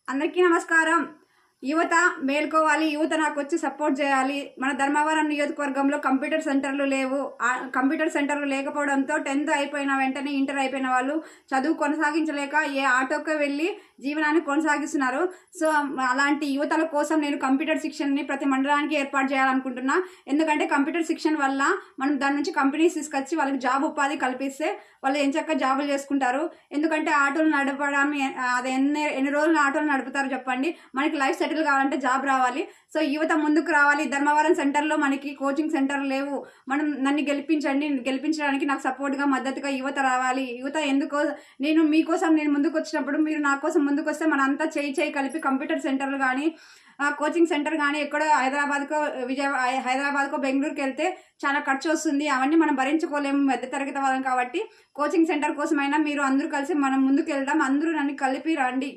అందరికీ నమస్కారం. యువత మేల్కోవాలి, యువత నాకు వచ్చి సపోర్ట్ చేయాలి. మన ధర్మవరం నియోజకవర్గంలో కంప్యూటర్ సెంటర్లు లేవు. కంప్యూటర్ సెంటర్లు లేకపోవడంతో 10th అయిపోయిన వెంటనే ఇంటర్ అయిపోయిన వాళ్ళు చదువు కొనసాగించలేక ఏ ఆటోకి వెళ్ళి జీవనాన్ని కొనసాగిస్తున్నారు. సో అలాంటి యువతల కోసం నేను కంప్యూటర్ శిక్షణని ప్రతి మండలానికి ఏర్పాటు చేయాలనుకుంటున్నా. ఎందుకంటే కంప్యూటర్ శిక్షణ వల్ల మనం దాని నుంచి కంపెనీస్ తీసుకొచ్చి వాళ్ళకి జాబ్ ఉపాధి కల్పిస్తే వాళ్ళు ఎంచక్క జాబులు చేసుకుంటారు. ఎందుకంటే ఆటోలు నడపడం అది ఎన్ని రోజులు ఆటోలు నడుపుతారు చెప్పండి. మనకి లైఫ్ సెటిల్ కావాలంటే జాబ్ రావాలి. సో యువత ముందుకు రావాలి. ధర్మవరం సెంటర్లో మనకి కోచింగ్ సెంటర్ లేవు. నన్ను గెలిపించడానికి నాకు సపోర్ట్గా మద్దతుగా యువత రావాలి. యువత ఎందుకో నేను మీకోసం ముందుకు వచ్చినప్పుడు మీరు నా కోసం ముందుకు వస్తే మనంతా చేయి కలిపి కంప్యూటర్ సెంటర్లు కానీ కోచింగ్ సెంటర్ కానీ ఎక్కడో హైదరాబాద్కో బెంగళూరుకి వెళ్తే చాలా ఖర్చు వస్తుంది. అవన్నీ మనం భరించుకోలేము మధ్యతరగతి వాళ్ళం. కాబట్టి కోచింగ్ సెంటర్ కోసమైనా మీరు అందరూ కలిసి మనం ముందుకు వెళ్దాం. అందరూ నన్ను కలిపి రండి.